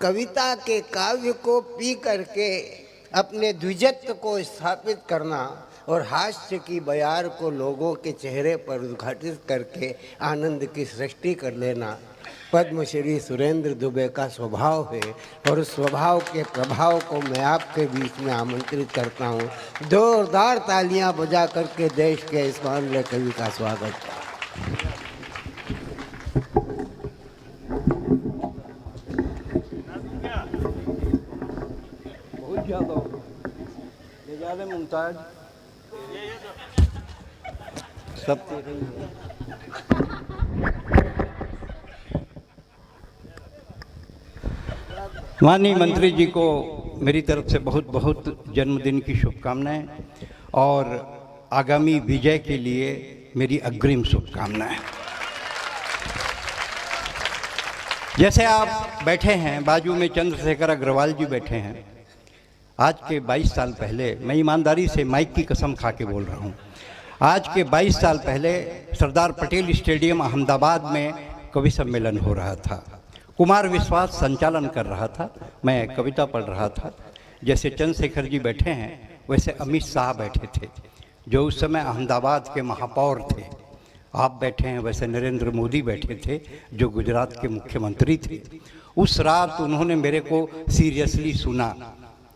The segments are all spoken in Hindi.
कविता के काव्य को पी करके अपने द्विजत्व को स्थापित करना और हास्य की बयार को लोगों के चेहरे पर उद्घाटित करके आनंद की सृष्टि कर लेना पद्मश्री सुरेंद्र दुबे का स्वभाव है। और उस स्वभाव के प्रभाव को मैं आपके बीच में आमंत्रित करता हूँ। जोरदार तालियां बजा करके देश के इस महान कवि का स्वागत। मुमताज सब तेरे ही है। माननीय मंत्री जी को मेरी तरफ से बहुत बहुत जन्मदिन की शुभकामनाएं और आगामी विजय के लिए मेरी अग्रिम शुभकामनाएं। जैसे आप बैठे हैं, बाजू में चंद्रशेखर अग्रवाल जी बैठे हैं। आज के 22 साल पहले, मैं ईमानदारी से माइक की कसम खा के बोल रहा हूँ, आज के 22 साल पहले सरदार पटेल स्टेडियम अहमदाबाद में कवि सम्मेलन हो रहा था। कुमार विश्वास संचालन कर रहा था, मैं कविता पढ़ रहा था। जैसे चंद्रशेखर जी बैठे हैं वैसे अमित शाह बैठे थे जो उस समय अहमदाबाद के महापौर थे। आप बैठे हैं वैसे नरेंद्र मोदी बैठे थे जो गुजरात के मुख्यमंत्री थे। उस रात उन्होंने मेरे को सीरियसली सुना।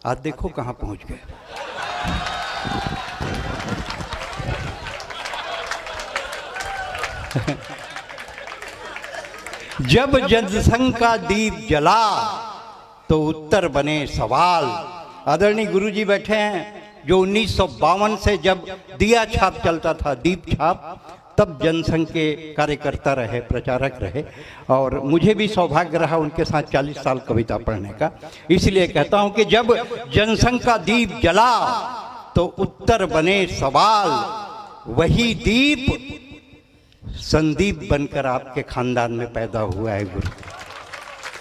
आज देखो कहाँ पहुँच गए। जब जनसंघ का दीप जला तो उत्तर बने सवाल। आदरणीय गुरुजी बैठे हैं जो 1952 से जब दिया छाप चलता था, दीप छाप, तब जनसंघ के कार्यकर्ता रहे, प्रचारक रहे। और मुझे भी सौभाग्य रहा उनके साथ 40 साल कविता पढ़ने का। इसलिए कहता हूं कि जब जनसंघ का दीप जला तो उत्तर बने सवाल। वही दीप संदीप बनकर आपके खानदान में पैदा हुआ है गुरु।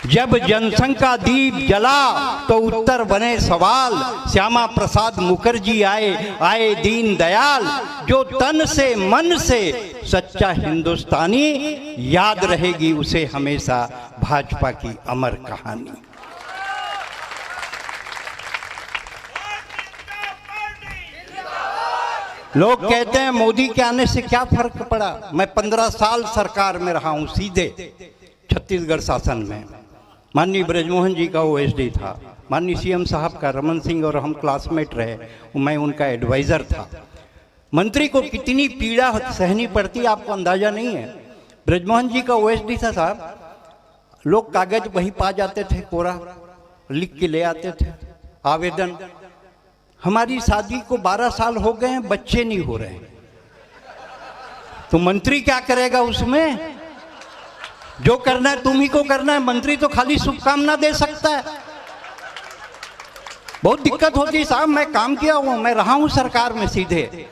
जब जनसंघ का दीप जला तो उत्तर बने सवाल। श्यामा प्रसाद मुखर्जी आए दीन दयाल। जो तन से मन से सच्चा हिंदुस्तानी, याद रहेगी उसे हमेशा भाजपा की अमर कहानी। लोग कहते हैं मोदी के आने से क्या फर्क पड़ा। मैं 15 साल सरकार में रहा हूं, सीधे छत्तीसगढ़ शासन में। माननीय ब्रजमोहन जी का ओएसडी था, माननीय सीएम साहब का रमन सिंह और हम क्लासमेट रहे, मैं उनका एडवाइज़र था। मंत्री को कितनी पीड़ा सहनी पड़ती आपको अंदाज़ा नहीं है। ब्रजमोहन जी का ओएसडी था साहब। लोग कागज वहीं पा जाते थे, कोरा लिख के ले आते थे आवेदन। हमारी शादी को 12 साल हो गए हैं, बच्चे नहीं हो रहे, तो मंत्री क्या करेगा उसमें। जो करना है तुम ही को करना है, मंत्री तो खाली शुभकामना दे सकता है। बहुत दिक्कत होती है साहब। मैं काम किया हूं, मैं रहा हूं सरकार में सीधे।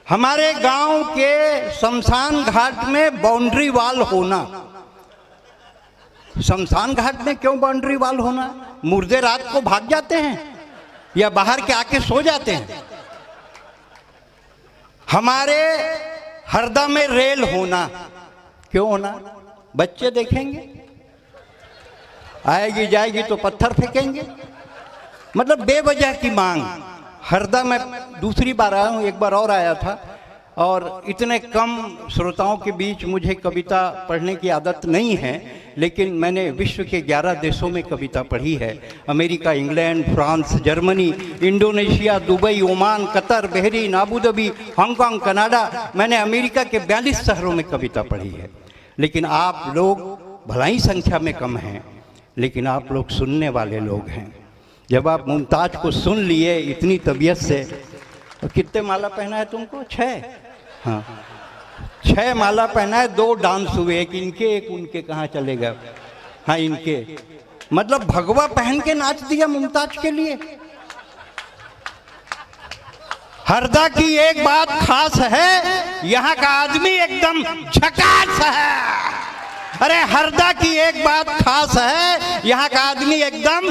हमारे गांव के शमशान घाट में बाउंड्री वाल होना। शमशान घाट में क्यों बाउंड्री वाल होना? मुर्दे रात को भाग जाते हैं या बाहर के आके सो जाते हैं। हमारे हरदा में रेल होना, क्यों होना? बच्चे देखेंगे, आएगी जाएगी तो पत्थर फेंकेंगे। मतलब बेवजह की मांग। हरदा में दूसरी बार आया हूँ, एक बार और आया था। और इतने कम श्रोताओं के बीच मुझे कविता पढ़ने की आदत नहीं है, लेकिन मैंने विश्व के 11 देशों में कविता पढ़ी है। America, England, France, Germany, Indonesia, Dubai, Oman, Qatar, Bahrain, Abu Dhabi, Hong Kong, Canada. मैंने अमेरिका के 42 शहरों में कविता पढ़ी है। लेकिन आप लोग भला ही संख्या में कम हैं, लेकिन आप लोग सुनने वाले लोग हैं। जब आप मुमताज को सुन लिए इतनी तबीयत से, तो कितने माला पहना है तुमको? 6। हाँ, 6 माला पहना है। 2 डांस हुए, एक इनके एक उनके। कहाँ चले गए? हाँ, इनके। मतलब भगवा पहन के नाच दिया मुमताज के लिए। हरदा की एक बात खास है, यहाँ का आदमी एकदम झकास है। अरे हरदा की एक बात खास है, यहाँ का आदमी एकदम,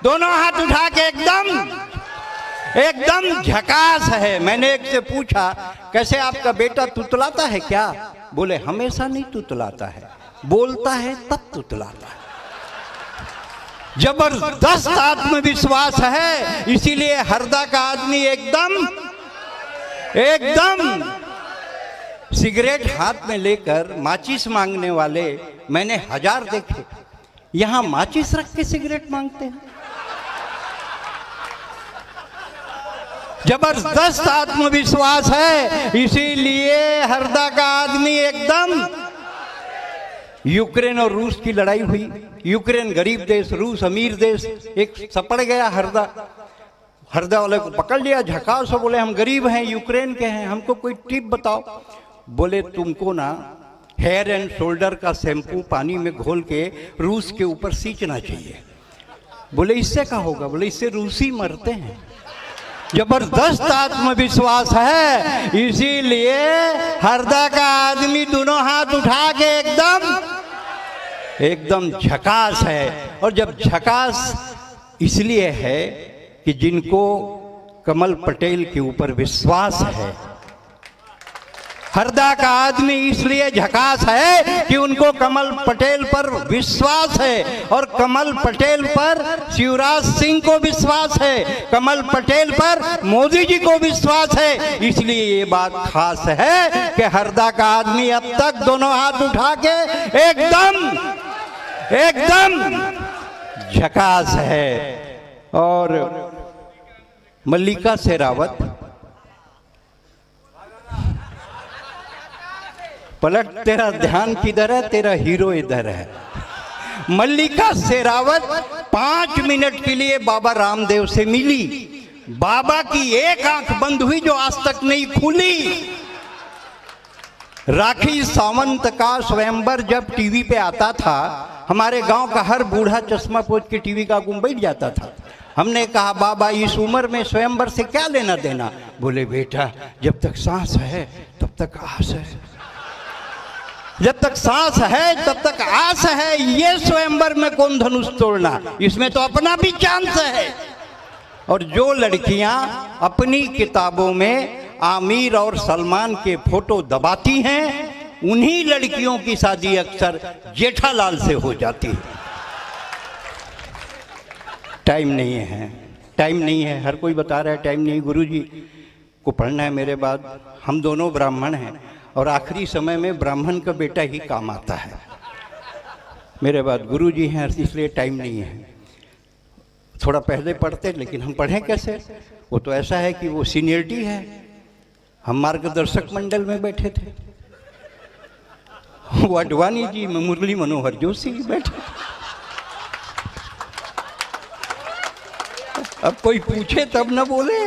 दोनों हाथ उठा के एकदम झकास है। मैंने एक से पूछा, कैसे आपका बेटा तुतलाता है क्या? बोले हमेशा नहीं तुतलाता है, बोलता है तब तुतलाता है। जबरदस्त आत्मविश्वास है, इसीलिए हरदा का आदमी एकदम सिगरेट हाथ में लेकर माचिस मांगने वाले मैंने 1000 देखे। यहां माचिस रख के सिगरेट मांगते हैं। जबरदस्त आत्मविश्वास है, इसीलिए हरदा का आदमी एकदम। यूक्रेन और रूस की लड़ाई हुई, यूक्रेन गरीब देश, रूस अमीर देश, एक सपड़ गया हरदा वाले को पकड़ लिया, झकास से बोले हम गरीब हैं, यूक्रेन के हैं, हमको कोई टिप बताओ। बोले तुमको ना हेयर एंड शोल्डर का शैम्पू पानी में घोल के रूस के ऊपर सींचना चाहिए। बोले इससे क्या होगा? बोले इससे रूसी मरते हैं। जबरदस्त आत्मविश्वास है, इसीलिए हरदा का आदमी दोनों हाथ उठा के एकदम झकास है। और जब झकास इसलिए है कि जिनको कमल पटेल के ऊपर विश्वास है, हरदा का आदमी इसलिए झकास है कि उनको कमल पटेल पर विश्वास है, और कमल पटेल पर शिवराज सिंह को विश्वास है, कमल पटेल पर मोदी जी को विश्वास है। इसलिए ये बात खास है कि हरदा का आदमी अब तक दोनों हाथ उठा के एकदम झकास है। और मल्लिका शेरावत, पलट तेरा ध्यान किधर है? तेरा हीरो इधर है। मल्लिका शेरावत 5 मिनट के लिए बाबा रामदेव से मिली। बाबा की एक आंख बंद हुई जो आज तक नहीं खुली। राखी सावंत का स्वयंवर जब टीवी पे आता था, हमारे गांव का हर बूढ़ा चश्मा पोंछ के टीवी का आगे बैठ जाता था। हमने कहा बाबा इस उम्र में स्वयंवर से क्या लेना देना? बोले बेटा जब तक सांस है तब तक आस है, जब तक सांस है तब तक आस है। ये स्वयंवर में कौन धनुष तोड़ना, इसमें तो अपना भी चांस है। और जो लड़कियां अपनी किताबों में आमिर और सलमान के फोटो दबाती हैं, उन्हीं लड़कियों की शादी अक्सर जेठालाल से हो जाती है। टाइम नहीं है, टाइम नहीं है। हर कोई बता रहा है टाइम नहीं। गुरुजी को पढ़ना है मेरे बाद, हम दोनों ब्राह्मण हैं और आखिरी समय में ब्राह्मण का बेटा ही काम आता है। मेरे बाद गुरुजी हैं इसलिए टाइम नहीं है। थोड़ा पहले पढ़ते, लेकिन हम पढ़ें कैसे? वो तो ऐसा है कि वो सीनियरिटी है। हम मार्गदर्शक मंडल में बैठे थे, वो अडवाणी जी, मुरली मनोहर जोशी बैठे। अब कोई पूछे तब न बोले।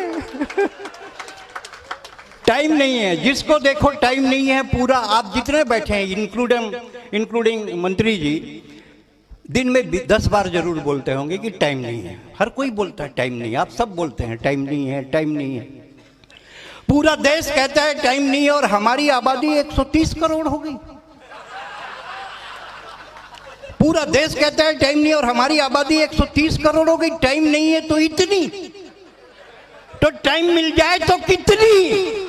टाइम नहीं है, जिसको देखो टाइम नहीं है। पूरा आप जितने बैठे हैं इंक्लूडिंग मंत्री जी, दिन में 10 बार जरूर बोलते होंगे कि टाइम नहीं है। हर कोई बोलता है टाइम नहीं है, आप सब बोलते हैं टाइम नहीं है, टाइम नहीं है। पूरा देश कहता है टाइम नहीं है, और हमारी आबादी 130 करोड़ हो गई। पूरा देश कहता है टाइम नहीं है और हमारी आबादी 130 करोड़ हो गई। टाइम नहीं है तो इतनी, तो टाइम मिल जाए तो कितनी?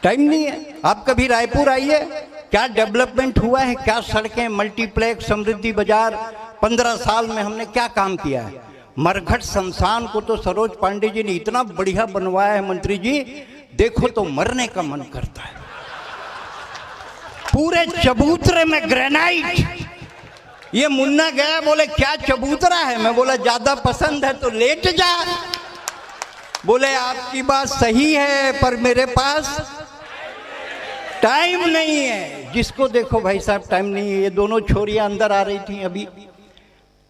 टाइम नहीं है। आप कभी रायपुर आइए, क्या डेवलपमेंट हुआ है, क्या सड़कें, मल्टीप्लेक्स, समृद्धि बाजार, 15 साल में हमने क्या काम किया है। मरघट शमशान को तो सरोज पांडे जी ने इतना बढ़िया बनवाया है मंत्री जी, देखो तो मरने का मन करता है। पूरे चबूतरे में ग्रेनाइट। ये मुन्ना गया, बोले क्या चबूतरा है? मैं बोला ज्यादा पसंद है तो लेट जा। बोले आपकी बात सही है पर मेरे पास टाइम नहीं है। जिसको देखो भाई साहब टाइम नहीं है। ये दोनों छोरियां अंदर आ रही थी अभी,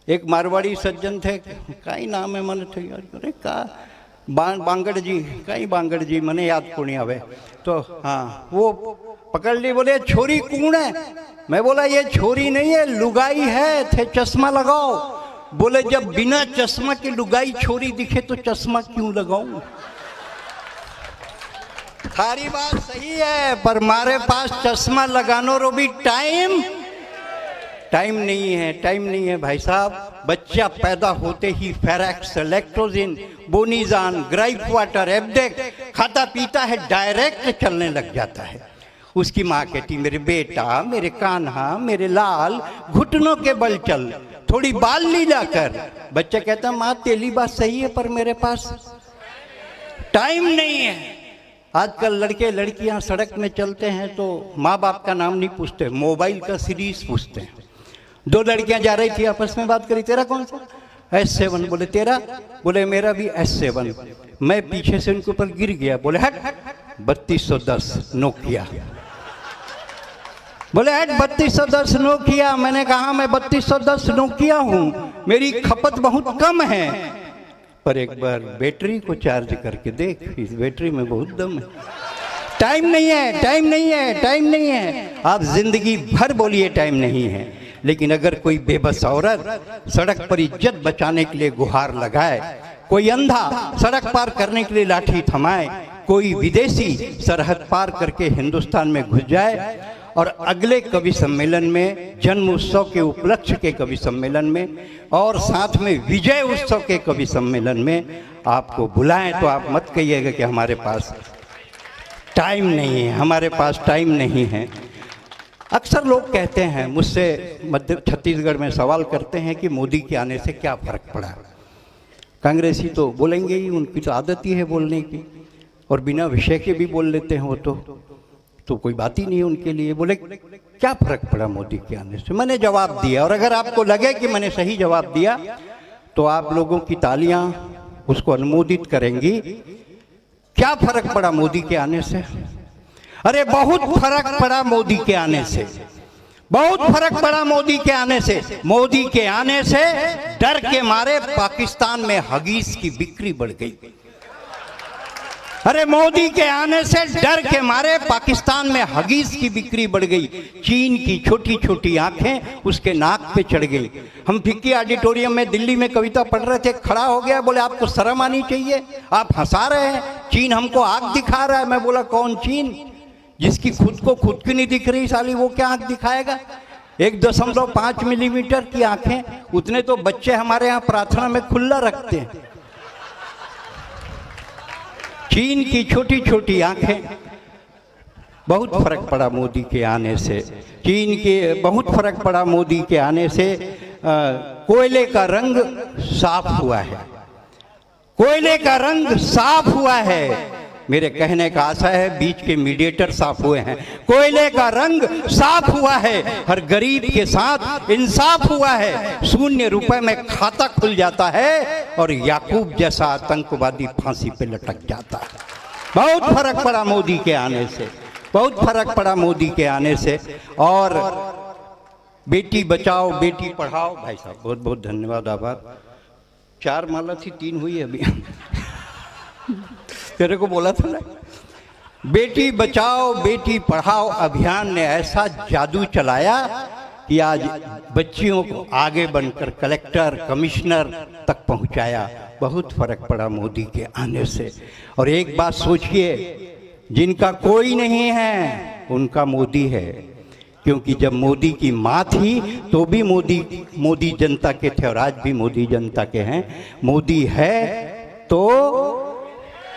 एक मारवाड़ी सज्जन थे, कई नाम है मन थे, अरे का बांगड़ जी, कई बांगड़ जी मने याद को नहीं आवे। तो हाँ, वो पकड़ ली, बोले छोरी कौन है? मैं बोला ये छोरी नहीं है, लुगाई है, थे चश्मा लगाओ। बोले जब बिना चश्मा के लुगाई छोरी दिखे तो चश्मा क्यों लगाऊं? सारी बात सही है, पर हमारे पास चश्मा लगानो रो भी टाइम नहीं है। टाइम नहीं है भाई साहब। बच्चा पैदा होते ही फेरेक्स, लैक्टोजिन, बोनीजान, ग्राइप वाटर, एब्डेक खाता पीता है, डायरेक्ट चलने लग जाता है। उसकी माँ कहती मेरे बेटा, मेरे कान्हा, मेरे लाल, घुटनों के बल चल, थोड़ी बाल लीला कर। बच्चा कहता माँ तेरी बात सही है पर मेरे पास टाइम नहीं है। आजकल लड़के लड़कियां सड़क में चलते हैं तो माँ बाप का नाम नहीं पूछते, मोबाइल का सीरीज पूछते हैं। दो लड़कियां जा रही थी, आपस में बात करी, तेरा कौन सा? S7। बोले तेरा? बोले मेरा भी S7। मैं पीछे से उनके ऊपर गिर गया। बोले हट, 3210 नोकिया। बोले हट, 3210 नोकिया। मैंने कहा मैं 3210 नोकिया हूं, मेरी खपत बहुत कम है, पर एक बार बैटरी को चार्ज करके देख, इस बैटरी में बहुत दम है। टाइम नहीं है, टाइम नहीं है, टाइम नहीं है। आप जिंदगी भर बोलिए टाइम नहीं है, लेकिन अगर कोई बेबस औरत सड़क पर इज्जत बचाने के लिए गुहार लगाए, कोई अंधा सड़क पार करने के लिए लाठी थमाए, कोई विदेशी सरहद पार करके हिंदुस्तान में घुस जाए और अगले कवि सम्मेलन में, जन्म उत्सव के उपलक्ष्य के कवि सम्मेलन में और साथ में विजय उत्सव के कवि सम्मेलन में आपको बुलाएं, तो आप मत कहिएगा कि हमारे पास टाइम नहीं है, हमारे पास टाइम नहीं है। अक्सर लोग कहते हैं मुझसे, मध्य छत्तीसगढ़ में सवाल करते हैं कि मोदी के आने से क्या फ़र्क पड़ा। कांग्रेसी तो बोलेंगे ही, उनकी तो आदत ही है बोलने की, और बिना विषय के भी बोल लेते हैं वो तो कोई बात ही नहीं है उनके लिए। बोले क्या फ़र्क पड़ा मोदी के आने से? मैंने जवाब दिया, और अगर आपको लगे कि मैंने सही जवाब दिया तो आप लोगों की तालियां उसको अनुमोदित करेंगी। क्या फ़र्क पड़ा मोदी के आने से? अरे बहुत फर्क पड़ा मोदी के आने से, बहुत फर्क पड़ा मोदी के आने से। मोदी के आने से डर के मारे पाकिस्तान में हगीज की बिक्री बढ़ गई। अरे मोदी के आने से डर के मारे पाकिस्तान में हगीज की बिक्री बढ़ गई। चीन की छोटी छोटी आंखें उसके नाक पे चढ़ गई। हम फिक्की ऑडिटोरियम में दिल्ली में कविता पढ़ रहे थे, खड़ा हो गया, बोले आपको शर्म आनी चाहिए, आप हंसा रहे हैं, चीन हमको आंख दिखा रहा है। मैं बोला कौन चीन? जिसकी खुद को खुद की नहीं दिख रही साली, वो क्या आंख दिखाएगा? 1.5 मिलीमीटर की आंखें, उतने तो बच्चे हमारे यहाँ प्रार्थना में खुला रखते हैं। चीन की छोटी छोटी आंखें। बहुत फर्क पड़ा मोदी के आने से, चीन के बहुत फर्क पड़ा मोदी के आने से। कोयले का रंग साफ हुआ है, कोयले का रंग साफ हुआ है। मेरे कहने का आशा है बीच के मीडिएटर साफ हुए हैं। कोयले का रंग साफ हुआ है, हर गरीब के साथ इंसाफ हुआ है। 0 रुपए में खाता खुल जाता है और याकूब जैसा आतंकवादी फांसी पे लटक जाता है। बहुत फर्क पड़ा मोदी के आने से, बहुत फर्क पड़ा मोदी के आने से। और बेटी बचाओ बेटी पढ़ाओ, भाई साहब बहुत बहुत धन्यवाद, आभार। 4 माला थी, 3 हुई अभी। तेरे को बोला था ना, बेटी बचाओ बेटी पढ़ाओ अभियान ने ऐसा जादू चलाया कि आज बच्चियों को आगे बनकर कलेक्टर कमिश्नर तक पहुंचाया। बहुत फर्क पड़ा मोदी के आने से। और एक बात सोचिए, जिनका कोई नहीं है उनका मोदी है, क्योंकि जब मोदी की माँ थी तो भी मोदी जनता के थे और आज भी मोदी जनता के हैं। मोदी है तो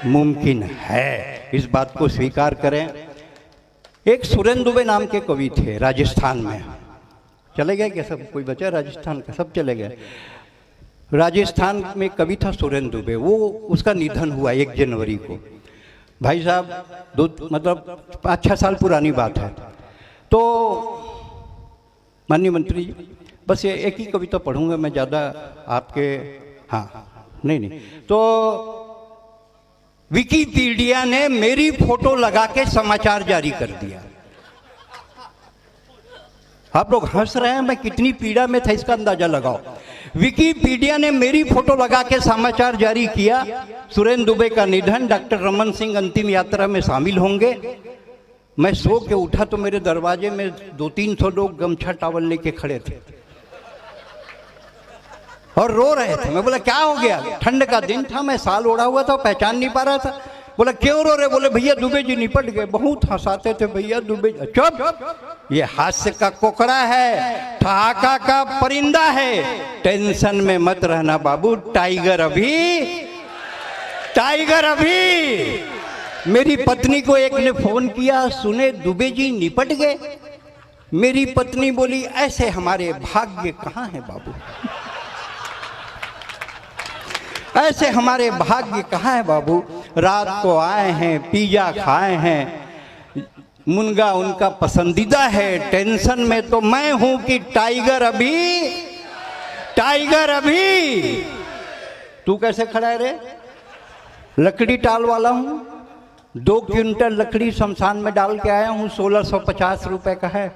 मुमकिन है, इस बात को स्वीकार करें। एक सुरेंद्र दुबे नाम के कवि थे राजस्थान में, चले गए क्या सब? कोई बचा राजस्थान का? सब चले गए। राजस्थान में कवि था सुरेंद्र दुबे, वो उसका निधन हुआ 1 जनवरी को। भाई साहब मतलब 5-6 साल पुरानी बात है। तो माननीय मंत्री जी, बस ये एक ही कविता पढ़ूंगा मैं, ज़्यादा आपके नहीं तो विकिपीडिया ने मेरी फोटो लगा के समाचार जारी कर दिया। आप लोग हंस रहे हैं, मैं कितनी पीड़ा में था इसका अंदाजा लगाओ। विकिपीडिया ने मेरी फोटो लगा के समाचार जारी किया, सुरेंद्र दुबे का निधन, डॉक्टर रमन सिंह अंतिम यात्रा में शामिल होंगे। मैं सो के उठा तो मेरे दरवाजे में 200-300 लोग गमछा टावल लेके खड़े थे और रो रहे थे। मैं बोला क्या हो गया? ठंड का दिन था, मैं साल ओढ़ा हुआ था, पहचान नहीं पा रहा था। बोला क्यों रो रहे? बोले भैया दुबे जी निपट गए। बहुत हंसाते थे भैया दुबे। चुप, ये हास्य का कोकड़ा है, ठहाका का परिंदा है। टेंशन में मत रहना बाबू, टाइगर अभी मेरी पत्नी को एक ने फोन किया, सुने दुबे जी निपट गए। मेरी पत्नी बोली, ऐसे हमारे भाग्य कहाँ है बाबू, ऐसे हमारे भाग्य कहाँ है बाबू। रात को आए हैं, पिज्जा खाए हैं, मुनगा उनका पसंदीदा है। टेंशन में तो मैं हूं कि टाइगर अभी, टाइगर अभी। तू कैसे खड़ा है रे? लकड़ी टाल वाला हूं, 2 क्विंटल लकड़ी शमशान में डाल के आया हूं, 1650 रुपए का है।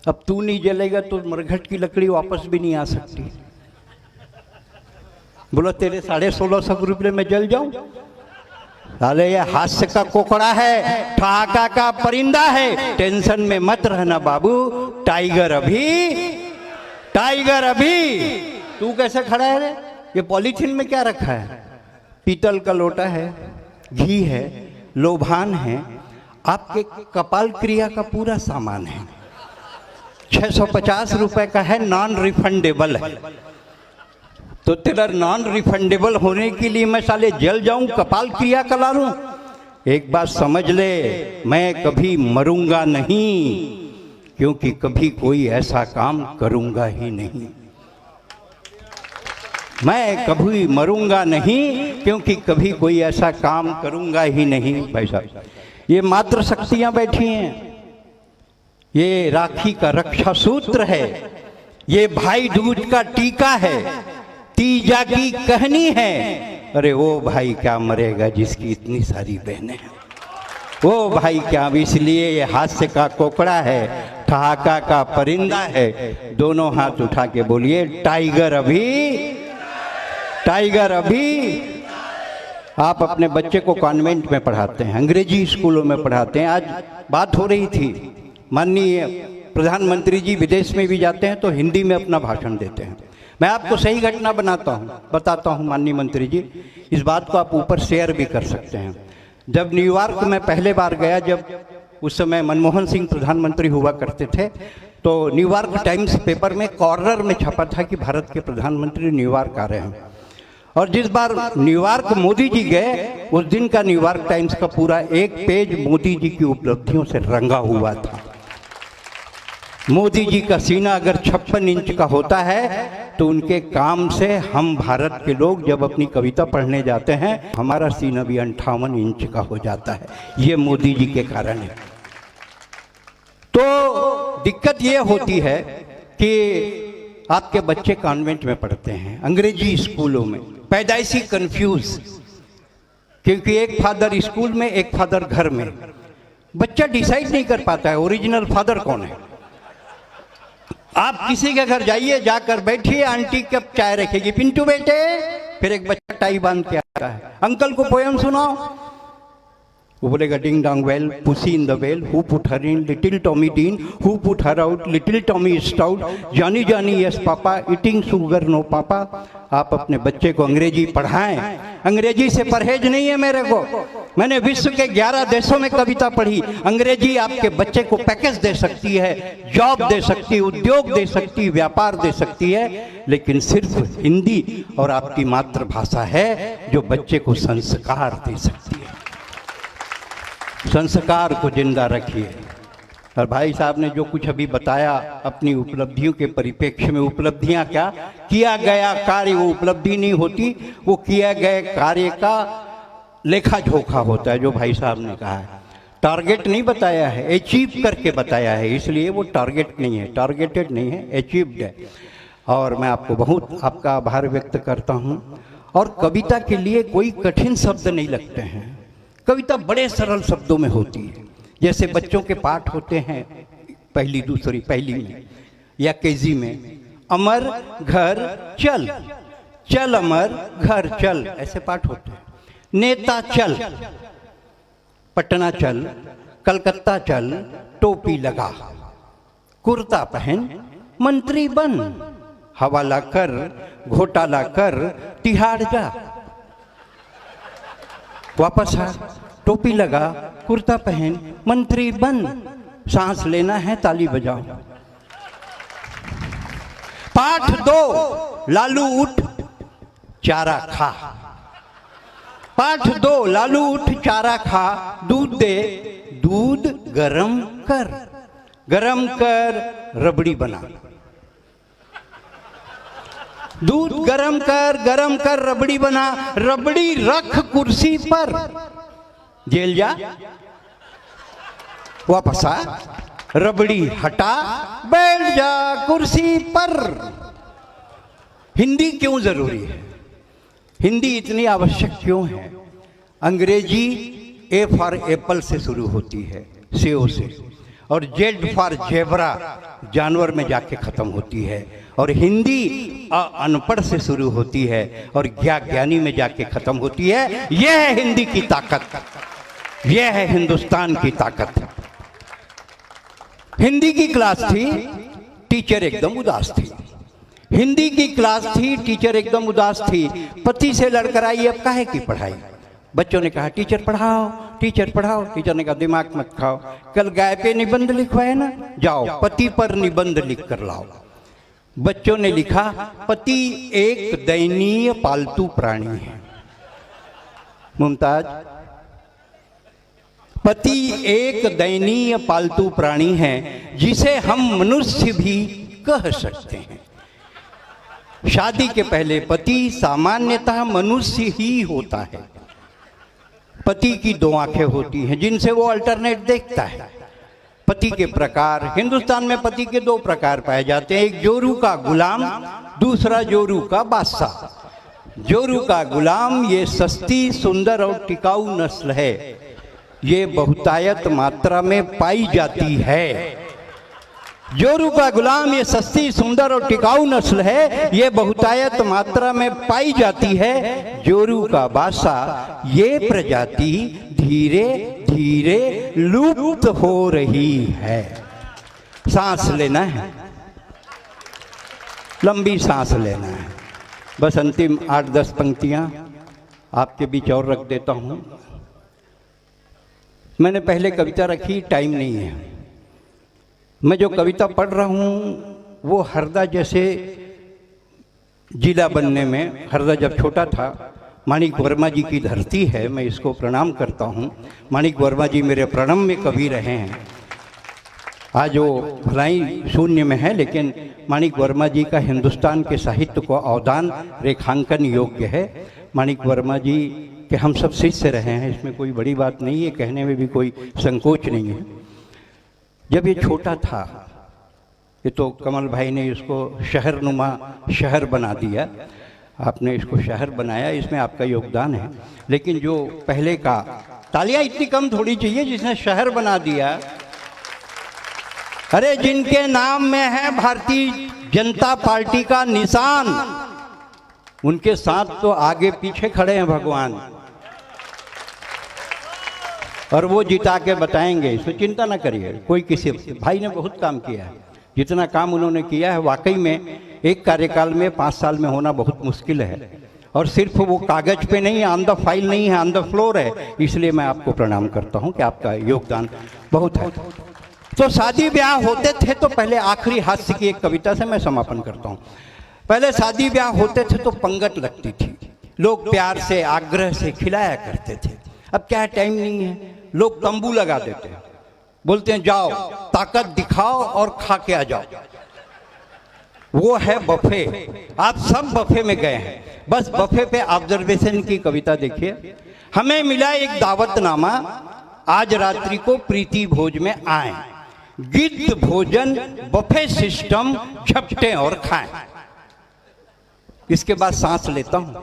अब तू नहीं जलेगा तो मरघट की लकड़ी वापस भी नहीं आ सकती। बोला तेरे 1650 रुपये में जल जाऊं? अरे ये हास्य का कोकड़ा है, ठहाका का परिंदा है। टेंशन में मत रहना बाबू, टाइगर अभी, टाइगर अभी। तू कैसे खड़ा है रे? ये पॉलीथीन में क्या रखा है? पीतल का लोटा है, घी है, लोभान है, आपके कपाल क्रिया का पूरा सामान है। 650 रुपए का है, नॉन रिफंडेबल है। तो तेरा नॉन रिफंडेबल होने के लिए मैं साले जल जाऊं, कपाल क्रिया करा लूं? एक बात समझ ले, मैं कभी मरूंगा नहीं, क्योंकि कभी कोई ऐसा काम करूंगा ही नहीं। मैं कभी मरूंगा नहीं, क्योंकि कभी कोई ऐसा काम करूंगा ही नहीं। भाई साहब, ये मात्र शक्तियां बैठी हैं, ये राखी का रक्षा सूत्र है, ये भाई दूज का टीका है, तीजा की कहनी है। अरे वो भाई क्या मरेगा जिसकी इतनी सारी बहनें हैं, वो भाई क्या। इसलिए ये हास्य का कोकड़ा है, ठहाका का परिंदा है। दोनों हाथ उठा के बोलिए, टाइगर अभी, टाइगर अभी। आप अपने बच्चे को कॉन्वेंट में पढ़ाते हैं, अंग्रेजी स्कूलों में पढ़ाते हैं। आज बात हो रही थी, माननीय प्रधानमंत्री जी विदेश में भी जाते हैं तो हिंदी में अपना भाषण देते हैं। मैं आपको सही घटना बताता हूँ माननीय मंत्री जी, इस बात को आप ऊपर शेयर भी कर सकते हैं। जब न्यूयॉर्क में पहले बार गया, जब उस समय मनमोहन सिंह प्रधानमंत्री हुआ करते थे, तो न्यूयॉर्क टाइम्स पेपर में कॉर्नर में छपा था कि भारत के प्रधानमंत्री न्यूयॉर्क आ रहे हैं। और जिस बार न्यूयॉर्क मोदी जी गए, उस दिन का न्यूयॉर्क टाइम्स का पूरा एक पेज मोदी जी की उपलब्धियों से रंगा हुआ था। मोदी जी का सीना अगर 56 इंच का होता है तो उनके काम से हम भारत के लोग जब अपनी कविता पढ़ने जाते हैं, हमारा सीना भी 58 इंच का हो जाता है। ये मोदी जी के कारण है। तो दिक्कत ये होती है कि आपके बच्चे कॉन्वेंट में पढ़ते हैं, अंग्रेजी स्कूलों में, पैदाइशी कंफ्यूज, क्योंकि एक फादर स्कूल में, एक फादर घर में। बच्चा डिसाइड नहीं कर पाता है ओरिजिनल फादर कौन है। आप किसी के घर जाइए, जाकर बैठिए, आंटी कब चाय रखेगी, पिंटू बेटे, फिर एक बच्चा टाई बांध के आता है, अंकल को पोयम सुनाओ। वो बोलेगा, ding dong well, pussy in the well, who put her in, little Tommy Dean, who put her out, little Tommy Stout, Johnny Johnny yes papa, eating sugar no papa. आप अपने बच्चे को अंग्रेजी पढ़ाएं। अंग्रेजी से परहेज नहीं है मेरे को। मैंने विश्व के 11 देशों में कविता पढ़ी। अंग्रेजी आपके बच्चे को पैकेज दे सकती है, जॉब दे सकती है, उद्योग दे सकती है, व्यापार दे सकती है, लेकिन सिर्फ हिंदी और आपकी मातृभाषा है जो बच्चे को संस्कार दे सकती है। संस्कार को जिंदा रखिए। और भाई साहब ने जो कुछ अभी बताया अपनी उपलब्धियों के परिप्रेक्ष्य में, उपलब्धियां क्या, किया गया कार्य वो उपलब्धि नहीं होती, वो किया गए कार्य का लेखा जोखा होता है, जो भाई साहब ने कहा है। टारगेट नहीं बताया है, अचीव करके बताया है, इसलिए वो टारगेट नहीं है, टारगेटेड नहीं है, अचीव्ड है। और मैं आपको बहुत आपका आभार व्यक्त करता हूँ। और कविता के लिए कोई कठिन शब्द नहीं लगते हैं, कविता बड़े सरल शब्दों में होती है। जैसे बच्चों के पाठ होते हैं पहली, दूसरी, पहली में या केजी में, अमर घर चल, चल अमर घर चल, ऐसे पाठ होते हैं। नेता चल, पटना चल, कलकत्ता चल, टोपी लगा, कुर्ता पहन, मंत्री बन, हवाला कर, घोटाला कर, तिहाड़ जा, वापस आ, टोपी लगा, कुर्ता पहन, मंत्री बन, सांस लेना है ताली बजाओ। पाठ 2, लालू उठ चारा खा। पाठ 2, लालू उठ चारा खा, दूध दे, दूध गरम कर रबड़ी बना। दूध गरम कर रबड़ी बना, रबड़ी रख कुर्सी पर, जेल जा वापस आ, रबड़ी हटा बैठ जा कुर्सी पर। हिंदी क्यों जरूरी है? हिंदी इतनी आवश्यक क्यों है? अंग्रेजी ए फॉर एप्पल से शुरू होती है, सेव से, और जेड फॉर जेबरा जानवर में जाके खत्म होती है, और हिंदी अनपढ़ से शुरू होती है और ज्ञानी में जाके खत्म होती है। यह है हिंदी की ताकत, यह है हिंदुस्तान की ताकत। हिंदी की क्लास थी, टीचर एकदम उदास थी। हिंदी की क्लास थी, टीचर एकदम उदास थी। पति से लड़कर आई, अब काहे की पढ़ाई? बच्चों ने कहा टीचर पढ़ाओ, टीचर पढ़ाओ। टीचर ने कहा दिमाग मत खाओ, कल गाय पे निबंध लिखवाए ना, जाओ पति पर निबंध लिख कर लाओ। बच्चों ने लिखा, पति एक दयनीय पालतू प्राणी है। मुमताज, पति एक दयनीय पालतू प्राणी है जिसे हम मनुष्य भी कह सकते हैं। शादी के पहले पति सामान्यतः मनुष्य ही होता है। पति की 2 आंखें होती हैं जिनसे वो अल्टरनेट देखता है। पति के प्रकार, हिंदुस्तान में पति के 2 प्रकार पाए जाते हैं, एक जोरू का गुलाम, दूसरा जोरू का बादशाह। जोरू का गुलाम ये सस्ती, सुंदर और टिकाऊ नस्ल है, ये बहुतायत मात्रा में पाई जाती है। जोरू का गुलाम ये सस्ती, सुंदर और टिकाऊ नस्ल है, ये बहुतायत मात्रा में पाई जाती है। जोरू का बादशाह ये प्रजाति धीरे धीरे लुप्त हो रही है। सांस लेना है, लंबी सांस लेना है। बस अंतिम 8-10 पंक्तियां आपके बीच और रख देता हूं। मैंने पहले कविता रखी, टाइम नहीं है। मैं जो कविता पढ़ रहा हूँ वो हरदा जैसे जिला बनने में, हरदा जब छोटा था, माणिक वर्मा जी की धरती है, मैं इसको प्रणाम करता हूँ। माणिक वर्मा जी मेरे प्रणम में कवि रहे हैं। आज वो भलाई शून्य में है, लेकिन माणिक वर्मा जी का हिंदुस्तान के साहित्य को अवदान रेखांकन योग्य है। माणिक वर्मा जी के हम सब शिष्य रहे हैं, इसमें कोई बड़ी बात नहीं है, कहने में भी कोई संकोच नहीं है। जब ये छोटा था, ये तो कमल भाई ने इसको शहरनुमा शहर बना दिया, आपने इसको शहर बनाया, इसमें आपका योगदान है। लेकिन जो पहले का, तालियां इतनी कम थोड़ी चाहिए जिसने शहर बना दिया। अरे जिनके नाम में है भारतीय जनता पार्टी का निशान, उनके साथ तो आगे पीछे खड़े हैं भगवान, और वो जिता के बताएंगे। इसमें चिंता ना करिए, कोई किसी भाई ने बहुत काम किया है। जितना काम उन्होंने किया है वाकई में एक कार्यकाल में 5 साल में होना बहुत मुश्किल है, और सिर्फ वो कागज पे नहीं, ऑन द फाइल नहीं है, ऑन द फ्लोर है। इसलिए मैं आपको प्रणाम करता हूँ कि आपका योगदान बहुत है। तो शादी ब्याह होते थे तो पहले, आखिरी हास्य की एक कविता से मैं समापन करता हूँ। पहले शादी ब्याह होते थे तो पंगत लगती थी, लोग प्यार से आग्रह से खिलाया करते थे। अब क्या टाइम नहीं है, लोग तंबू लगा देते हैं, बोलते हैं जाओ ताकत दिखाओ और खा के आ जाओ। वो है बफे। आप सब बफे में गए हैं, बस बफे पे ऑब्जर्वेशन की कविता देखिए। हमें मिला एक दावतनामा, आज रात्रि को प्रीति भोज में आए, गिद्ध भोजन बफे सिस्टम, झपटे और खाएं। इसके बाद सांस लेता हूं।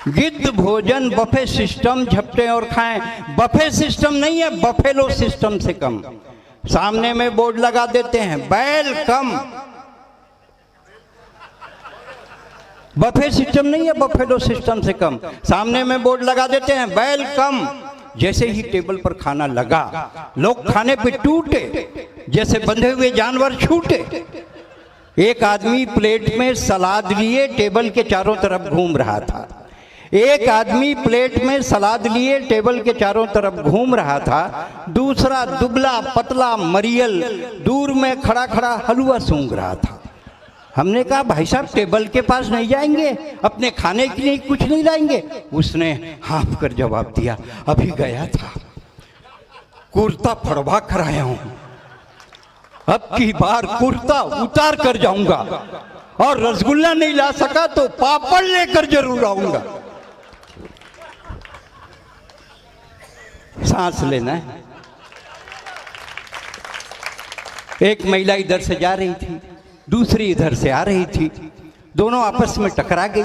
गिद्ध भोजन बफे सिस्टम, झपटे और खाएं। बफे सिस्टम नहीं है, बफेलो सिस्टम से कम। सामने में बोर्ड लगा देते हैं, वेलकम। बफे सिस्टम नहीं है, बफेलो सिस्टम से कम। सामने में बोर्ड लगा देते हैं, वेलकम। जैसे ही टेबल पर खाना लगा, लोग खाने पे टूटे, जैसे बंधे हुए जानवर छूटे। एक आदमी प्लेट में सलाद लिए टेबल के चारों तरफ घूम रहा था। एक आदमी प्लेट में सलाद लिए टेबल के चारों तरफ घूम रहा था। दूसरा दुबला पतला मरियल दूर में खड़ा खड़ा हलवा सूंघ रहा था। हमने कहा भाई साहब टेबल के पास नहीं जाएंगे, अपने खाने के लिए कुछ नहीं लाएंगे? उसने हाँफ कर जवाब दिया, अभी गया था, कुर्ता फड़वा कर आया हूं, अब की बार कुर्ता उतार कर जाऊंगा, और रसगुल्ला नहीं ला सका तो पापड़ लेकर जरूर आऊंगा। सांस लेना है। एक महिला इधर से जा रही थी, दूसरी इधर से आ रही थी, दोनों आपस में टकरा गई।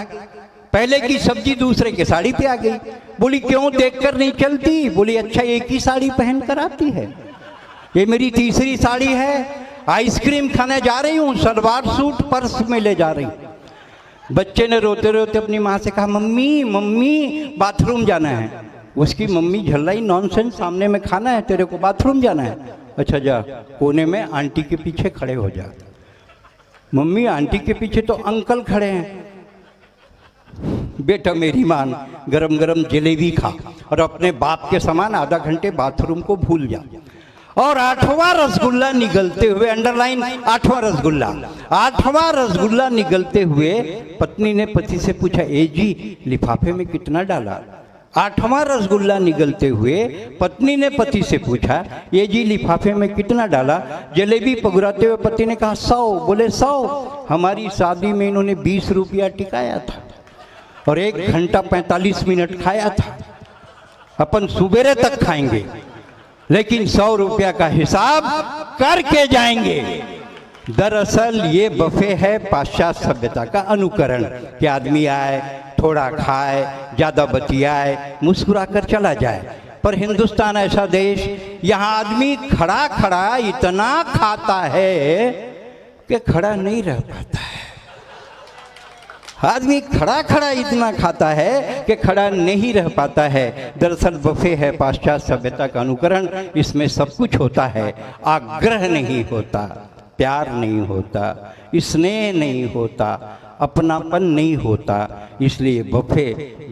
पहले की सब्जी दूसरे के साड़ी पे आ गई। बोली क्यों देखकर नहीं चलती? बोली अच्छा एक ही साड़ी पहन कर आती है, ये मेरी तीसरी साड़ी है। आइसक्रीम खाने जा रही हूँ, सलवार सूट पर्स में ले जा रही। बच्चे ने रोते रोते अपनी माँ से कहा, मम्मी मम्मी बाथरूम जाना है। उसकी मम्मी झल्लाई, नॉनसेंस, सामने में खाना है, तेरे को बाथरूम जाना है? अच्छा जा, कोने में आंटी के पीछे खड़े हो जा। मम्मी आंटी के पीछे तो अंकल खड़े हैं। बेटा मेरी मान, गरम गरम जलेबी खा और अपने बाप के समान आधा घंटे बाथरूम को भूल जा। और 8वां रसगुल्ला निगलते हुए, अंडरलाइन 8वां रसगुल्ला, 8वां रसगुल्ला निगलते हुए पत्नी ने पति से पूछा, ए जी लिफाफे में कितना डाला? 8वां रसगुल्ला निगलते हुए पत्नी ने पति से पूछा, ये जी लिफाफे में कितना डाला? जलेबी पगुराते हुए पति ने कहा 100। बोले 100? हमारी शादी में इन्होंने 20 रुपया टिकाया था और 1 घंटा 45 मिनट खाया था, अपन सुबेरे तक खाएंगे, लेकिन 100 रुपया का हिसाब करके जाएंगे। दरअसल ये बफे है पाश्चात्य सभ्यता का अनुकरण, कि आदमी आए, थोड़ा खाए, ज्यादा बतियाए, मुस्कुरा कर चला जाए। पर हिंदुस्तान ऐसा देश, यहाँ आदमी खड़ा खड़ा इतना खाता है कि खड़ा नहीं रह पाता है। आदमी खड़ा खड़ा इतना खाता है कि खड़ा नहीं रह पाता है। दरअसल बफे है पाश्चात्य सभ्यता का अनुकरण, इसमें सब कुछ होता है, आग्रह नहीं होता, प्यार नहीं होता, स्नेह नहीं होता, अपनापन नहीं होता। इसलिए बफे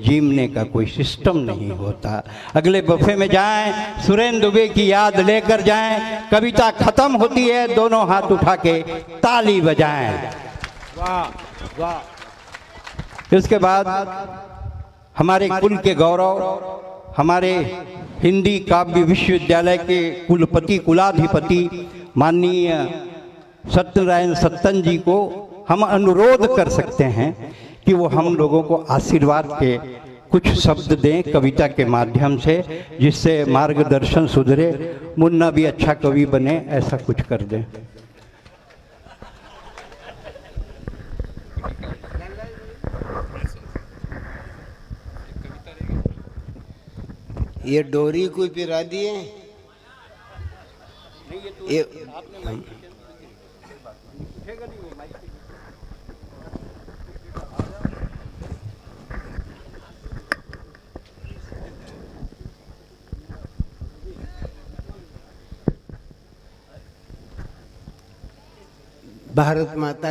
जीमने का कोई सिस्टम नहीं होता। अगले बफे में जाएं, सुरेंद्र दुबे की याद लेकर जाएं, कविता खत्म होती है, दोनों हाथ उठा के ताली बजाएं। वाह वाह। इसके बाद हमारे कुल के गौरव, हमारे हिंदी काव्य विश्वविद्यालय के कुलपति, कुलाधिपति माननीय सत्यनारायण सत्तन जी को हम अनुरोध कर सकते हैं कि वो हम लोगों को आशीर्वाद के कुछ शब्द दें कविता के माध्यम से, जिससे मार्गदर्शन सुधरे, मुन्ना भी अच्छा कवि बने, ऐसा कुछ कर दें। ये डोरी को पिरा दिए ये भारत माता